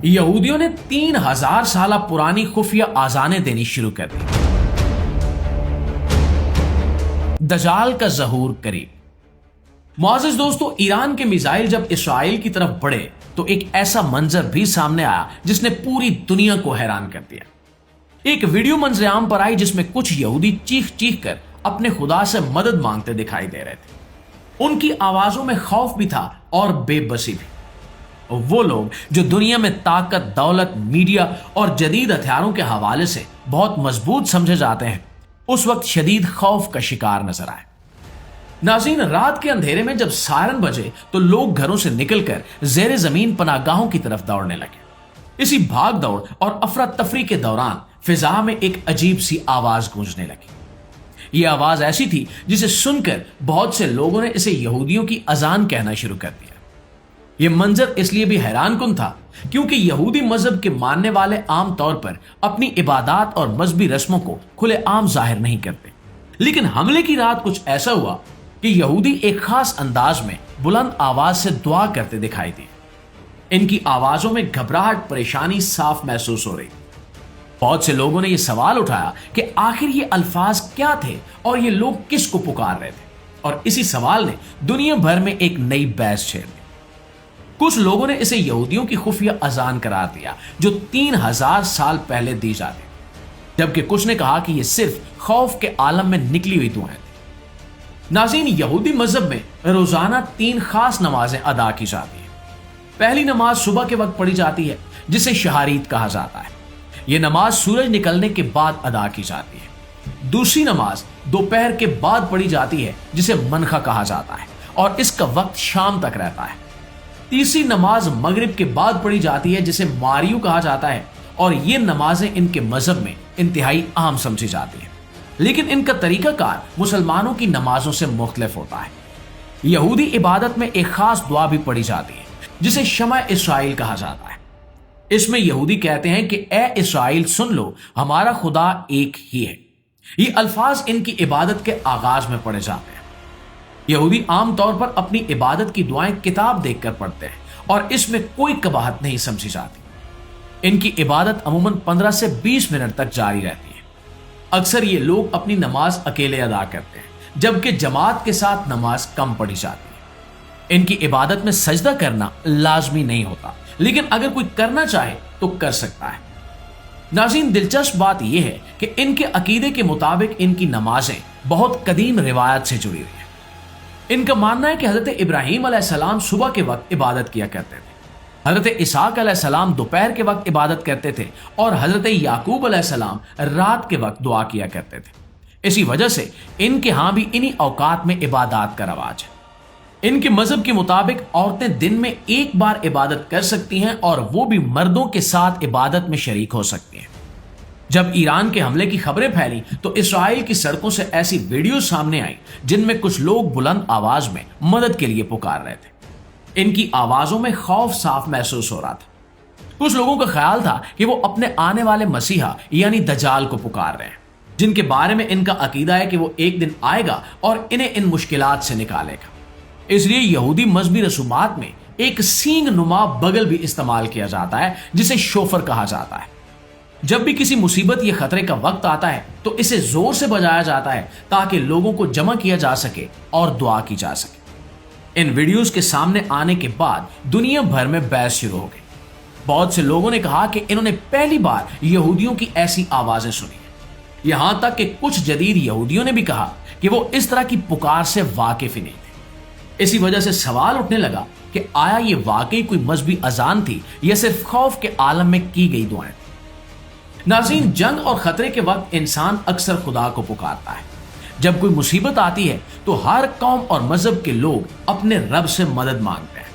یہودیوں نے 3000 سالہ پرانی خفیہ آزانیں دینی شروع کر دی۔ دجال کا ظہور قریب۔ معزز دوستو، ایران کے میزائل جب اسرائیل کی طرف بڑھے تو ایک ایسا منظر بھی سامنے آیا جس نے پوری دنیا کو حیران کر دیا۔ ایک ویڈیو منظر عام پر آئی جس میں کچھ یہودی چیخ چیخ کر اپنے خدا سے مدد مانگتے دکھائی دے رہے تھے۔ ان کی آوازوں میں خوف بھی تھا اور بے بسی بھی۔ وہ لوگ جو دنیا میں طاقت، دولت، میڈیا اور جدید ہتھیاروں کے حوالے سے بہت مضبوط سمجھے جاتے ہیں، اس وقت شدید خوف کا شکار نظر آئے۔ ناظرین، رات کے اندھیرے میں جب سائرن بجے تو لوگ گھروں سے نکل کر زیر زمین پناہ گاہوں کی طرف دوڑنے لگے۔ اسی بھاگ دوڑ اور افراتفری کے دوران فضا میں ایک عجیب سی آواز گونجنے لگی۔ یہ آواز ایسی تھی جسے سن کر بہت سے لوگوں نے اسے یہودیوں کی اذان کہنا شروع کر دیا۔ یہ منظر اس لیے بھی حیران کن تھا کیونکہ یہودی مذہب کے ماننے والے عام طور پر اپنی عبادات اور مذہبی رسموں کو کھلے عام ظاہر نہیں کرتے، لیکن حملے کی رات کچھ ایسا ہوا کہ یہودی ایک خاص انداز میں بلند آواز سے دعا کرتے دکھائی دیے۔ ان کی آوازوں میں گھبراہٹ، پریشانی صاف محسوس ہو رہی۔ بہت سے لوگوں نے یہ سوال اٹھایا کہ آخر یہ الفاظ کیا تھے اور یہ لوگ کس کو پکار رہے تھے، اور اسی سوال نے دنیا بھر میں ایک نئی بحث چھیڑ دی۔ کچھ لوگوں نے اسے یہودیوں کی خفیہ اذان قرار دیا جو 3000 سال پہلے دی جاتی، جبکہ کچھ نے کہا کہ یہ صرف خوف کے عالم میں نکلی ہوئی دعائیں تھیں۔ ناظرین، یہودی مذہب میں روزانہ 3 خاص نمازیں ادا کی جاتی ہیں۔ پہلی نماز صبح کے وقت پڑھی جاتی ہے جسے شہاریت کہا جاتا ہے۔ یہ نماز سورج نکلنے کے بعد ادا کی جاتی ہے۔ دوسری نماز دوپہر کے بعد پڑھی جاتی ہے جسے منخا کہا جاتا ہے اور اس کا وقت شام تک رہتا ہے۔ تیسری نماز مغرب کے بعد پڑھی جاتی ہے جسے ماریو کہا جاتا ہے، اور یہ نمازیں ان کے مذہب میں انتہائی عام سمجھی جاتی ہیں، لیکن ان کا طریقہ کار مسلمانوں کی نمازوں سے مختلف ہوتا ہے۔ یہودی عبادت میں ایک خاص دعا بھی پڑھی جاتی ہے جسے شمع اسرائیل کہا جاتا ہے۔ اس میں یہودی کہتے ہیں کہ اے اسرائیل سن لو، ہمارا خدا ایک ہی ہے۔ یہ الفاظ ان کی عبادت کے آغاز میں پڑھے جاتے ہیں۔ یہودی عام طور پر اپنی عبادت کی دعائیں کتاب دیکھ کر پڑھتے ہیں اور اس میں کوئی قباحت نہیں سمجھی جاتی۔ ان کی عبادت عموماً 15 سے 20 منٹ تک جاری رہتی ہے۔ اکثر یہ لوگ اپنی نماز اکیلے ادا کرتے ہیں، جبکہ جماعت کے ساتھ نماز کم پڑھی جاتی ہے۔ ان کی عبادت میں سجدہ کرنا لازمی نہیں ہوتا، لیکن اگر کوئی کرنا چاہے تو کر سکتا ہے۔ ناظرین، دلچسپ بات یہ ہے کہ ان کے عقیدے کے مطابق ان کی نمازیں بہت قدیم روایت سے جڑی ہوئی ہیں۔ ان کا ماننا ہے کہ حضرت ابراہیم علیہ السلام صبح کے وقت عبادت کیا کرتے تھے، حضرت اسحاق علیہ السلام دوپہر کے وقت عبادت کرتے تھے، اور حضرت یعقوب علیہ السلام رات کے وقت دعا کیا کرتے تھے۔ اسی وجہ سے ان کے ہاں بھی انہی اوقات میں عبادات کا رواج ہے۔ ان کے مذہب کے مطابق عورتیں دن میں ایک بار عبادت کر سکتی ہیں، اور وہ بھی مردوں کے ساتھ عبادت میں شریک ہو سکتی ہیں۔ جب ایران کے حملے کی خبریں پھیلی تو اسرائیل کی سڑکوں سے ایسی ویڈیوز سامنے آئیں جن میں کچھ لوگ بلند آواز میں مدد کے لیے پکار رہے تھے۔ ان کی آوازوں میں خوف صاف محسوس ہو رہا تھا۔ کچھ لوگوں کا خیال تھا کہ وہ اپنے آنے والے مسیحا یعنی دجال کو پکار رہے ہیں، جن کے بارے میں ان کا عقیدہ ہے کہ وہ ایک دن آئے گا اور انہیں ان مشکلات سے نکالے گا۔ اس لیے یہودی مذہبی رسومات میں ایک سینگ نما بغل بھی استعمال کیا جاتا ہے جسے شوفر کہا جاتا ہے۔ جب بھی کسی مصیبت یا خطرے کا وقت آتا ہے تو اسے زور سے بجایا جاتا ہے تاکہ لوگوں کو جمع کیا جا سکے اور دعا کی جا سکے۔ ان ویڈیوز کے سامنے آنے کے بعد دنیا بھر میں بحث شروع ہو گئی۔ بہت سے لوگوں نے کہا کہ انہوں نے پہلی بار یہودیوں کی ایسی آوازیں سنی ہیں، یہاں تک کہ کچھ جدید یہودیوں نے بھی کہا کہ وہ اس طرح کی پکار سے واقف ہی نہیں تھے۔ اسی وجہ سے سوال اٹھنے لگا کہ آیا یہ واقعی کوئی مذہبی اذان تھی یا صرف خوف کے عالم میں کی گئی دعائیں؟ ناظرین، جنگ اور خطرے کے وقت انسان اکثر خدا کو پکارتا ہے۔ جب کوئی مصیبت آتی ہے تو ہر قوم اور مذہب کے لوگ اپنے رب سے مدد مانگتے ہیں۔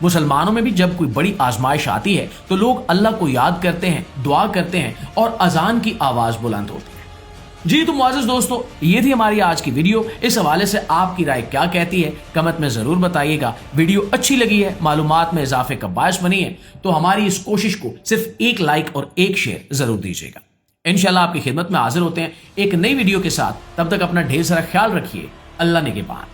مسلمانوں میں بھی جب کوئی بڑی آزمائش آتی ہے تو لوگ اللہ کو یاد کرتے ہیں، دعا کرتے ہیں اور اذان کی آواز بلند ہوتی ہے۔ جی تو معزز دوستو، یہ تھی ہماری آج کی ویڈیو۔ اس حوالے سے آپ کی رائے کیا کہتی ہے کمنٹ میں ضرور بتائیے گا۔ ویڈیو اچھی لگی ہے، معلومات میں اضافے کا باعث بنی ہے تو ہماری اس کوشش کو صرف ایک لائک اور ایک شیئر ضرور دیجیے گا۔ انشاءاللہ آپ کی خدمت میں حاضر ہوتے ہیں ایک نئی ویڈیو کے ساتھ۔ تب تک اپنا ڈھیر سارا خیال رکھیے۔ اللہ نگہبان۔